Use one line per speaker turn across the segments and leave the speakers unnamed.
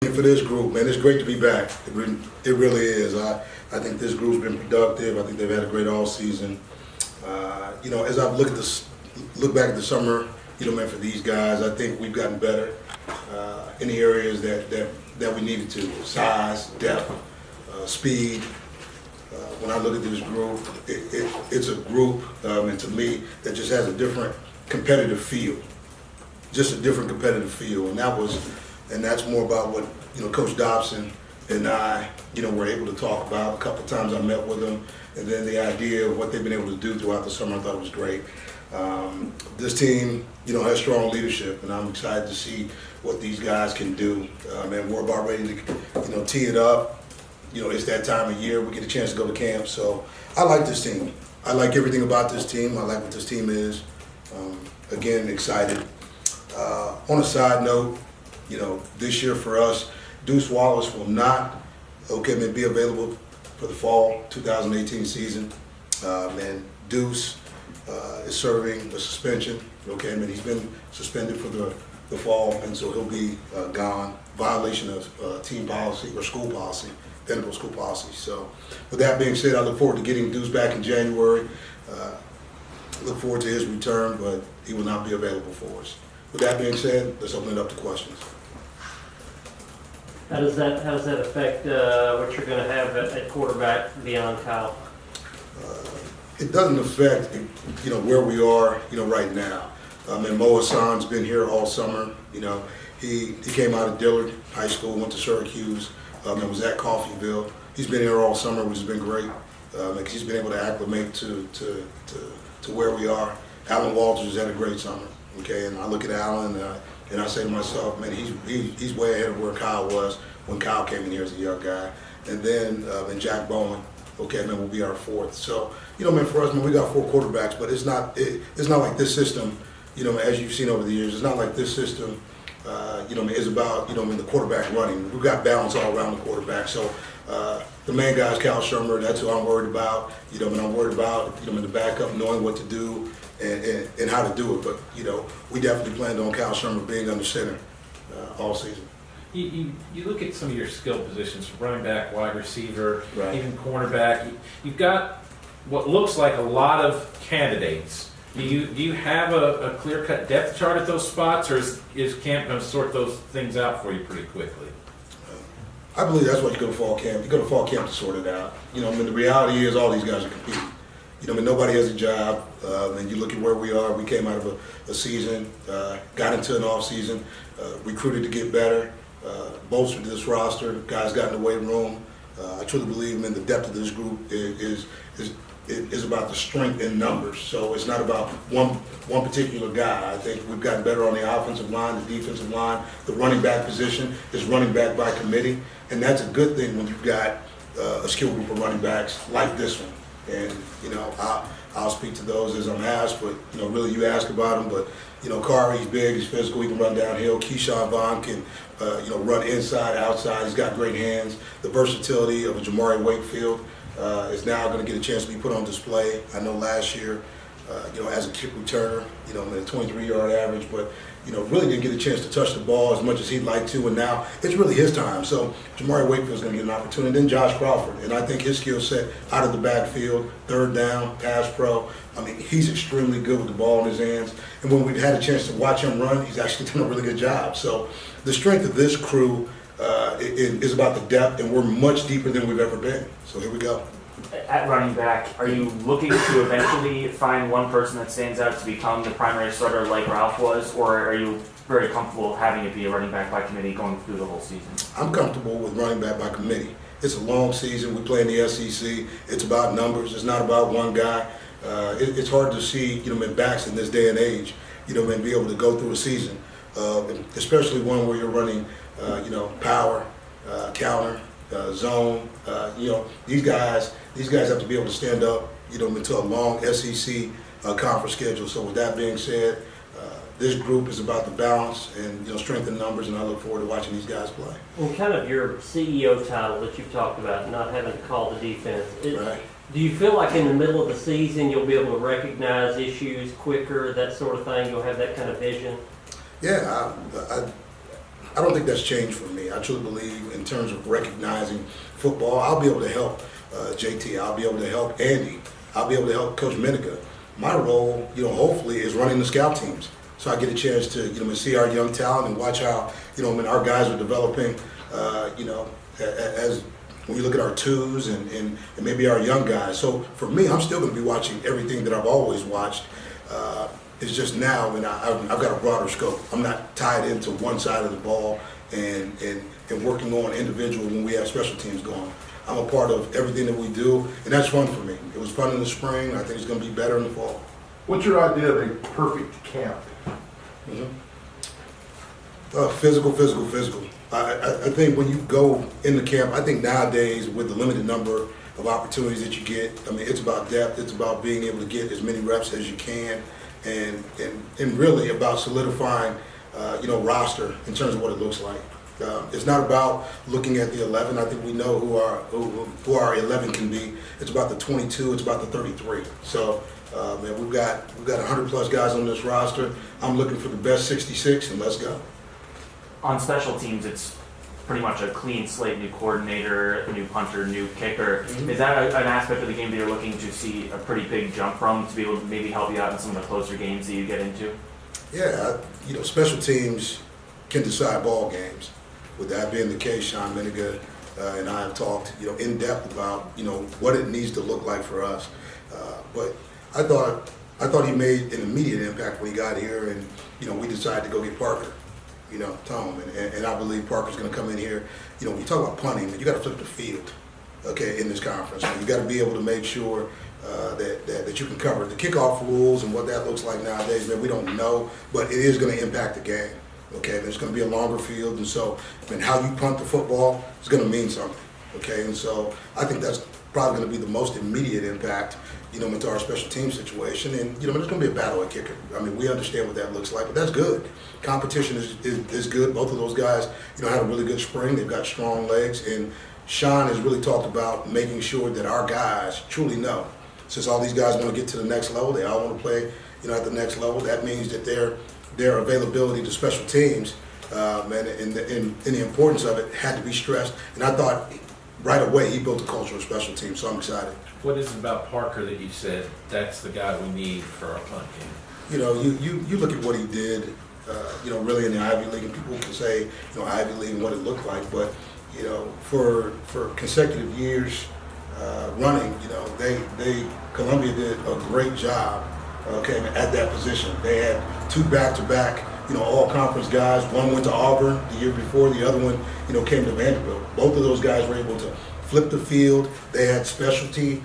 For this group, man, it's great to be back. It really is. I think this group's been productive. I think they've had a great all season. As I've look back at the summer, man, for these guys, I think we've gotten better in the areas that we needed to. Size, depth, speed. When I look at this group, it's a group, and to me, that just has a different competitive feel. Just a different competitive feel, and that's more about what Coach Dobson and I were able to talk about. A couple of times I met with them, and then the idea of what they've been able to do throughout the summer, I thought was great. This team has strong leadership, and I'm excited to see what these guys can do. And we're about ready to tee it up. It's that time of year. We get a chance to go to camp, so I like this team. I like everything about this team. I like what this team is. Again, excited. On a side note, this year for us, Deuce Wallace will not be available for the fall 2018 season. And Deuce is serving a suspension. And he's been suspended for the fall, and so he'll be gone. Violation of team policy or school policy, Vanderbilt school policy. So, with that being said, I look forward to getting Deuce back in January. Look forward to his return, but he will not be available for us. With that being said, let's open it up to questions.
How does that affect what you're going to have at quarterback beyond Kyle?
It doesn't affect where we are right now. And Mo Hassan's been here all summer. He came out of Dillard High School, went to Syracuse, and was at Coffeyville. He's been here all summer, which has been great. Because he's been able to acclimate to where we are. Alan Walters has had a great summer. And I look at Alan and I say to myself, man, he's way ahead of where Kyle was when Kyle came in here as a young guy. And then Jack Bowen, man, will be our fourth. So, man, for us, man, we got 4 quarterbacks, but it's not like this system, as you've seen over the years, it's not like this system, is about, the quarterback running. We've got balance all around the quarterback. So the main guy is Kyle Shermer. That's who I'm worried about. And I'm worried about, in the backup, knowing what to do and how to do it. But, we definitely planned on Kyle Shermer being under center all season.
You look at some of your skill positions, running back, wide receiver,
right,
even cornerback. You've got what looks like a lot of candidates. Do you have a clear-cut depth chart at those spots, or is camp going to sort those things out for you pretty quickly?
I believe that's what you go to fall camp. You go to fall camp to sort it out. The reality is all these guys are competing. Nobody has a job, and you look at where we are. We came out of a season, got into an off season, recruited to get better, bolstered this roster. Guys got in the weight room. I truly believe the depth of this group is about the strength in numbers. So it's not about one particular guy. I think we've gotten better on the offensive line, the defensive line, the running back position is running back by committee, and that's a good thing when you've got a skilled group of running backs like this one. And I'll speak to those as I'm asked, but really you ask about him. But Kari, he's big, he's physical, he can run downhill. Keyshawn Vaughn can run inside, outside. He's got great hands. The versatility of a Jamari Wakefield is now going to get a chance to be put on display. I know last year, as a kick returner, a 23-yard average, but really didn't get a chance to touch the ball as much as he'd like to, and now it's really his time. So Jamari Wakefield's going to get an opportunity. And then Josh Crawford, and I think his skill set out of the backfield, third down, pass pro. He's extremely good with the ball in his hands. And when we've had a chance to watch him run, he's actually done a really good job. So the strength of this crew is about the depth, and we're much deeper than we've ever been. So here we go.
At running back, are you looking to eventually find one person that stands out to become the primary starter like Ralph was, or are you very comfortable having it be a running back by committee going through the whole season?
I'm comfortable with running back by committee. It's a long season. We play in the SEC. It's about numbers. It's not about one guy. It's hard to see, backs in this day and age, and be able to go through a season, especially one where you're running, power, counter, zone. These guys have to be able to stand up, into a long SEC conference schedule. So with that being said, this group is about the balance and strength in numbers, and I look forward to watching these guys play.
And kind of your CEO title that you've talked about, not having to call the defense.
Right.
Do you feel like in the middle of the season you'll be able to recognize issues quicker, that sort of thing? You'll have that kind of vision?
Yeah, I don't think that's changed for me. I truly believe in terms of recognizing football, I'll be able to help JT. I'll be able to help Andy. I'll be able to help Coach Minica. My role, hopefully, is running the scout teams. So I get a chance to, see our young talent and watch how, when our guys are developing, as when you look at our twos and maybe our young guys. So for me, I'm still going to be watching everything that I've always watched. It's just now, and I've got a broader scope. I'm not tied into one side of the ball and working on individual when we have special teams going. I'm a part of everything that we do, and that's fun for me. It was fun in the spring. I think it's going to be better in the fall.
What's your idea of a perfect camp?
Physical. I think when you go into camp, I think nowadays with the limited number of opportunities that you get, it's about depth. It's about being able to get as many reps as you can, and really about solidifying, roster in terms of what it looks like. It's not about looking at the 11. I think we know who our 11 can be. It's about the 22. It's about the 33. So, we've got 100 plus guys on this roster. I'm looking for the best 66, and let's go.
On special teams, it's pretty much a clean slate, new coordinator, new punter, new kicker.
Mm-hmm.
Is that an aspect of the game that you're looking to see a pretty big jump from to be able to maybe help you out in some of the closer games that you get into?
Yeah, special teams can decide ball games. With that being the case, Sean Miniga and I have talked, in depth about, what it needs to look like for us. But I thought he made an immediate impact when he got here, and we decided to go get Parker. Tom, and I believe Parker's going to come in here. When you talk about punting, you got to flip the field, okay, in this conference. You got to be able to make sure that you can cover the kickoff rules and what that looks like nowadays. Man, we don't know, but it is going to impact the game. Okay, there's going to be a longer field, and so how you punt the football is going to mean something. Okay, and so I think that's probably going to be the most immediate impact, into our special team situation. And there's going to be a battle at kicker. We understand what that looks like, but that's good. Competition is good. Both of those guys, had a really good spring. They've got strong legs, and Sean has really talked about making sure that our guys truly know. Since all these guys want to get to the next level, they all want to play, at the next level. That means that their availability to special teams and the importance of it had to be stressed. And I thought right away he built a culture of special teams, so I'm excited.
What is it about Parker that you said that's the guy we need for our punt game?
You look at what he did, really in the Ivy League, and people can say, Ivy League and what it looked like, but, for consecutive years running, Columbia did a great job, okay, at that position. They had two back-to-back, all-conference guys. One went to Auburn the year before, the other one, came to Vanderbilt. Both of those guys were able to flip the field. They had specialty,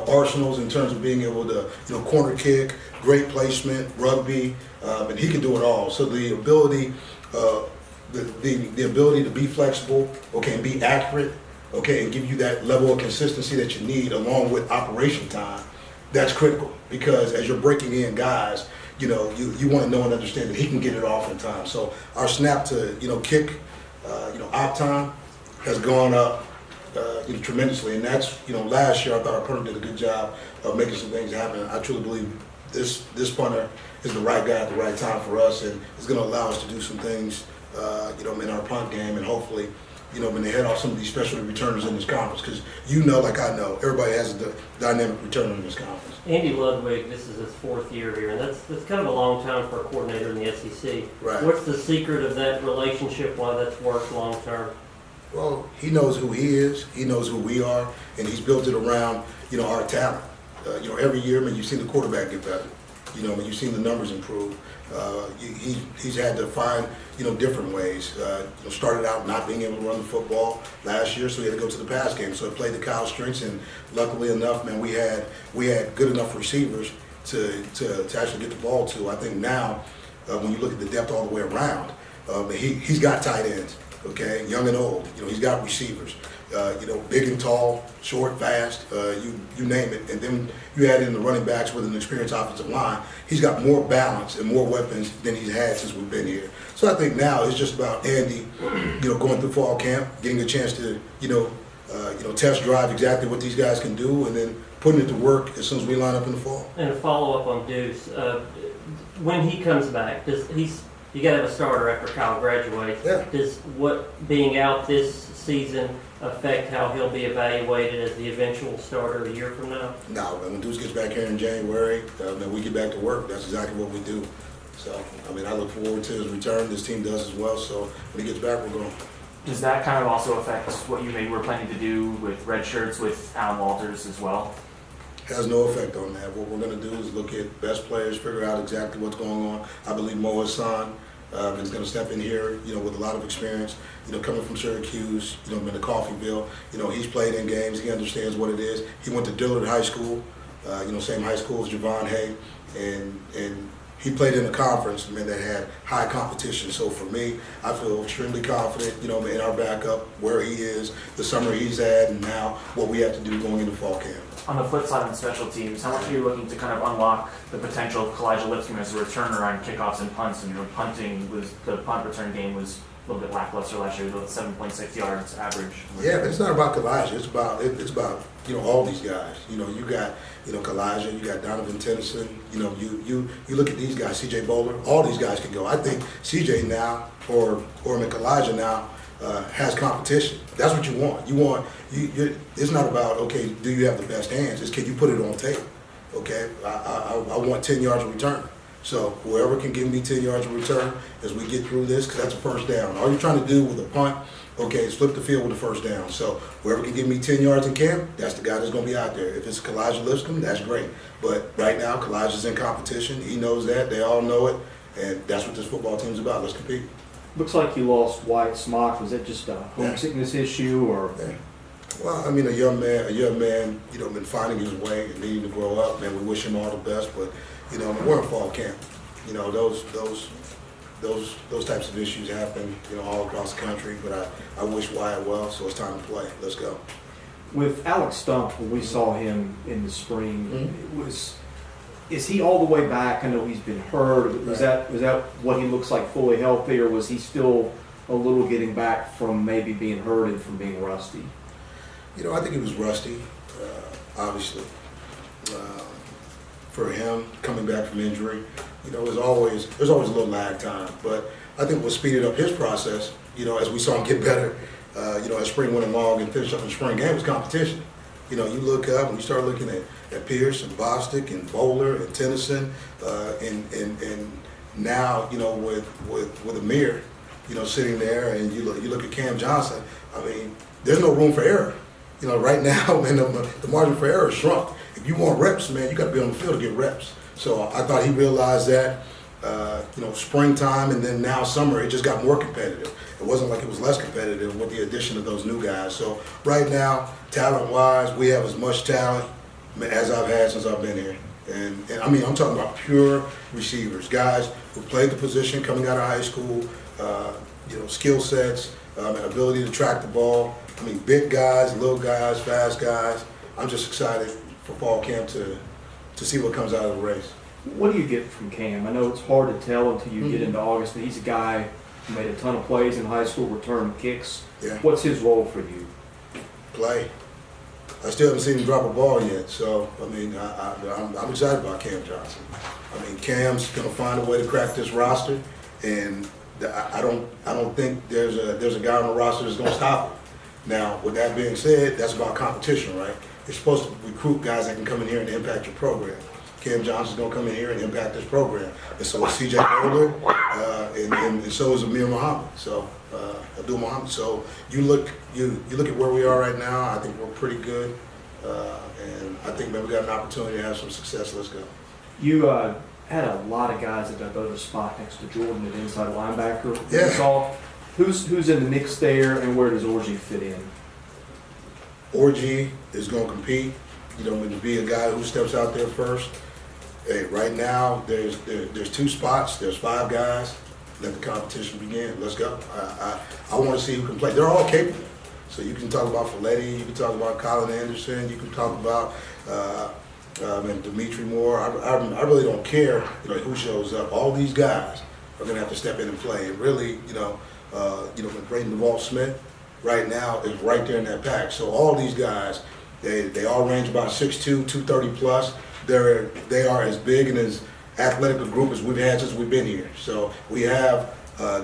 arsenals in terms of being able to, corner kick, great placement, rugby, and he could do it all. So the ability, the ability to be flexible, okay, and be accurate, okay, and give you that level of consistency that you need along with operation time, that's critical. Because as you're breaking in guys, you want to know and understand that he can get it off in time. So our snap to, kick, op time has gone up tremendously, and that's, last year I thought our punter did a good job of making some things happen. I truly believe this punter is the right guy at the right time for us, and it's going to allow us to do some things, in our punt game, and hopefully, when they head off some of these specialty returners in this conference, because like I know, everybody has a dynamic returner in this conference.
Andy Ludwig, this is his 4th year here, and that's kind of a long time for a coordinator in the SEC.
Right.
What's the secret of that relationship, why that's worked long term?
Well, he knows who he is, he knows who we are, and he's built it around, our talent. Every year, you've seen the quarterback get better. You've seen the numbers improve. He's had to find, different ways. Started out not being able to run the football last year, so he had to go to the pass game. So he played the Kyle strengths, and luckily enough, man, we had good enough receivers to actually get the ball to. I think now, when you look at the depth all the way around, he's got tight ends. Okay, young and old. He's got receivers. Big and tall, short, fast. You name it. And then you add in the running backs with an experienced offensive line. He's got more balance and more weapons than he's had since we've been here. So I think now it's just about Andy, going through fall camp, getting a chance to, test drive exactly what these guys can do, and then putting it to work as soon as we line up in the fall.
And a follow up on Deuce, when he comes back, you gotta have a starter after Kyle graduates.
Yeah.
Does what being out this season affect how he'll be evaluated as the eventual starter a year from now?
No, when Deuce gets back here in January, then we get back to work. That's exactly what we do. So, I mean, I look forward to his return. This team does as well. So when he gets back, we're going.
Does that kind of also affect what you maybe were planning to do with red shirts with Alan Walters as well?
Has no effect on that. What we're going to do is look at best players, figure out exactly what's going on. I believe Mo Hassan is going to step in here, with a lot of experience, coming from Syracuse, been to Coffeyville. He's played in games. He understands what it is. He went to Dillard High School, same high school as Javon Hay, and he played in a conference, that had high competition. So for me, I feel extremely confident, in our backup, where he is, the summer he's had, and now what we have to do going into fall camp.
On the flip side, on special teams, how much are you looking to kind of unlock the potential of Kalijah Lipscomb as a returner on kickoffs and punts? And the punt return game was a little bit lackluster last year, with 7.6 yards average.
Yeah, but it's not about Kalijah. It's about all these guys. You got Kalijah, you got Donovan Tennyson. You look at these guys, C.J. Bowler. All these guys can go. I think C.J. now or Kalijah now has competition. That's what you want. It's not about, okay, do you have the best hands? It's can you put it on tape? Okay, I want 10 yards of return. So whoever can give me 10 yards of return as we get through this, because that's a first down. All you're trying to do with a punt, okay, is flip the field with a first down. So whoever can give me 10 yards in camp, that's the guy that's going to be out there. If it's Kalijah Lipscomb, that's great. But right now, Kalijah's in competition. He knows that. They all know it. And that's what this football team's about. Let's compete.
Looks like you lost Wyatt Smock. Was that just a homesickness issue, or?
Yeah. Well, I mean, a young man, been finding his way and needing to grow up. Man, we wish him all the best. But we're in fall camp. Those types of issues happen, all across the country. But I wish Wyatt well. So it's time to play. Let's go.
With Alex Stump, when we saw him in the spring, is he all the way back? I know he's been hurt. Was that what he looks like, fully healthy, or was he still a little getting back from maybe being hurt and from being rusty?
I think he was rusty, obviously. For him, coming back from injury, there's always a little lag time. But I think what speeded up his process, as we saw him get better, as spring went along and finished up in the spring game, was competition. You look up and you start looking at Pierce and Bostic and Bowler and Tennyson, and now, with Amir, sitting there, and you look at Cam Johnson. I mean, there's no room for error. Right now, man, the margin for error is shrunk. If you want reps, man, you got to be on the field to get reps. So I thought he realized that, springtime and then now summer, it just got more competitive. It wasn't like it was less competitive with the addition of those new guys. So right now, talent-wise, we have as much talent as I've had since I've been here. And I mean, I'm talking about pure receivers, guys who played the position coming out of high school, skill sets, and ability to track the ball. I mean, big guys, little guys, fast guys. I'm just excited for fall camp to see what comes out of the race.
What do you get from Cam? I know it's hard to tell until you get into August, but he's a guy who made a ton of plays in high school, returned kicks.
Yeah.
What's his role for you?
Play. I still haven't seen him drop a ball yet, so I mean, I'm excited about Cam Johnson. I mean, Cam's going to find a way to crack this roster, and I don't think there's a guy on the roster that's going to stop him. Now, with that being said, that's about competition, right? You're supposed to recruit guys that can come in here and impact your program. Cam Johnson's going to come in here and impact this program, and so is C.J. Bowler, and so is Amir Muhammad. So Abdul Muhammad. So you look at where we are right now. I think we're pretty good, and I think maybe we got an opportunity to have some success. Let's go.
You had a lot of guys that got voted spot next to Jordan at inside linebacker.
Yeah.
Who's in the mix there, and where does Orgy fit in?
Orgy is going to compete. To be a guy who steps out there first. Hey, right now there's 2 spots. There's 5 guys. Let the competition begin. Let's go. I want to see who can play. They're all capable. So you can talk about Folletti. You can talk about Colin Anderson. You can talk about and Dimitri Moore. I really don't care. Who shows up. All these guys are going to have to step in and play. And really, with Braden DeVault-Smith right now is right there in that pack. So all these guys, they all range about 6'2", 230 plus. They are as big and athletic a group as we've had since we've been here. So we have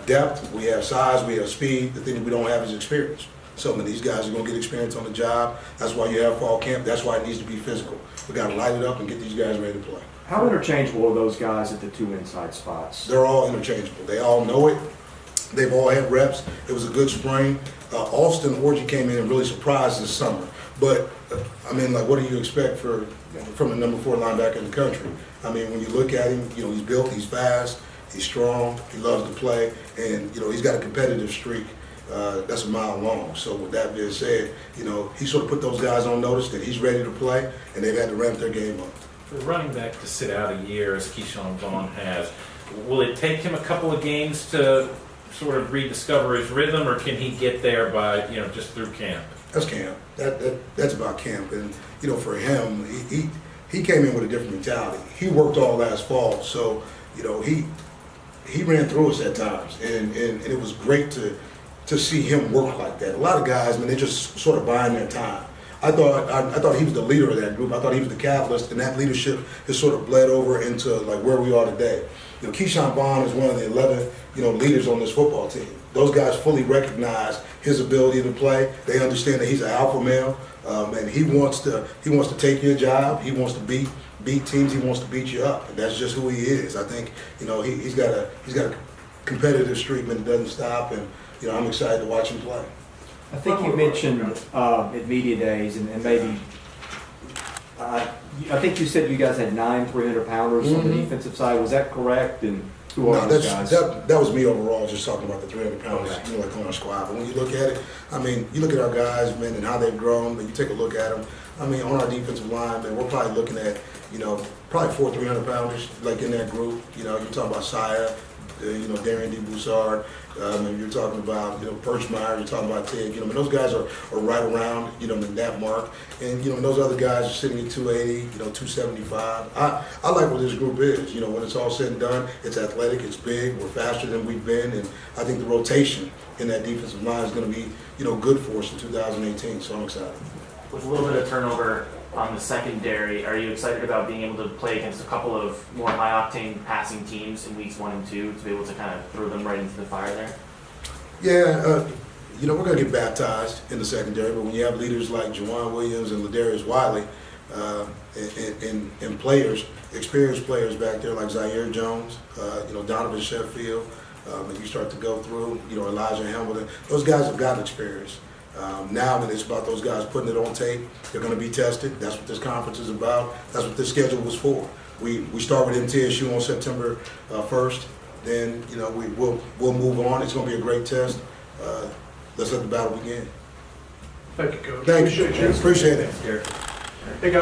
depth, we have size, we have speed. The thing that we don't have is experience. So I mean, these guys are going to get experience on the job. That's why you have fall camp. That's why it needs to be physical. We got to light it up and get these guys ready to play.
How interchangeable are those guys at the two inside spots?
They're all interchangeable. They all know it. They've all had reps. It was a good spring. Austin Orji came in and really surprised this summer. But I mean, like, what do you expect from the number 4 linebacker in the country? I mean, when you look at him, you know, he's built, he's fast, he's strong, he loves to play, and you know, he's got a competitive streak that's a mile long. So with that being said, you know, he sort of put those guys on notice that he's ready to play, and they've had to ramp their game up.
For running back to sit out a year, as Keyshawn Vaughn has, will it take him a couple of games to sort of rediscover his rhythm, or can he get there by, you know, just through camp?
That's camp. That's about camp. And you know, for him, he came in with a different mentality. He worked all last fall, so you know, he ran through us at times, and it was great to see him work like that. A lot of guys, man, they just sort of buying their time. I thought he was the leader of that group. I thought he was the catalyst, and that leadership has sort of bled over into like where we are today. You know, Keyshawn Vaughn is one of the 11, you know, leaders on this football team. Those guys fully recognize his ability to play. They understand that he's an alpha male, and he wants to take your job. He wants to beat teams. He wants to beat you up, and that's just who he is. I think, you know, he's got a competitive streak that doesn't stop, and you know, I'm excited to watch him play.
I think you mentioned at media days, and maybe I think you said you guys had 9 300-pounders on the defensive side. Was that correct? And who are those guys?
That was me overall, just talking about the 300 pounds,
Okay.
you know, like on our squad. But when you look at it, I mean, you look at our guys, man, and how they've grown. But you take a look at them. I mean, on our defensive line, man, we're probably looking at, you know, probably 4 300-pounders, like in that group. You know, you're talking about Saya, you know, Darian D. Boussard. And you're talking about, you know, Birchmeyer, you're talking about Tig, you know, I mean, those guys are right around, you know, in that mark. And, you know, those other guys are sitting at 280, you know, 275. I like what this group is. You know, when it's all said and done, it's athletic, it's big, we're faster than we've been, and I think the rotation in that defensive line is going to be, you know, good for us in 2018, so I'm excited.
With a little bit of turnover on the secondary, are you excited about being able to play against a couple of more high-octane passing teams in weeks 1 and 2 to be able to kind of throw them right into the fire there?
Yeah, you know, we're going to get baptized in the secondary, but when you have leaders like Juwan Williams and Ladarius Wiley, and players, experienced players back there like Zaire Jones, you know, Donovan Sheffield, and you start to go through, you know, Elijah Hamilton, those guys have gotten experience. Now that it's about those guys putting it on tape, they're going to be tested. That's what this conference is about. That's what this schedule was for. We start with MTSU on September 1st. Then, you know, we'll move on. It's going to be a great test. Let's let the battle begin.
Thank you, Coach.
Thank you.
Appreciate you.
Appreciate it.
Thanks, Gary.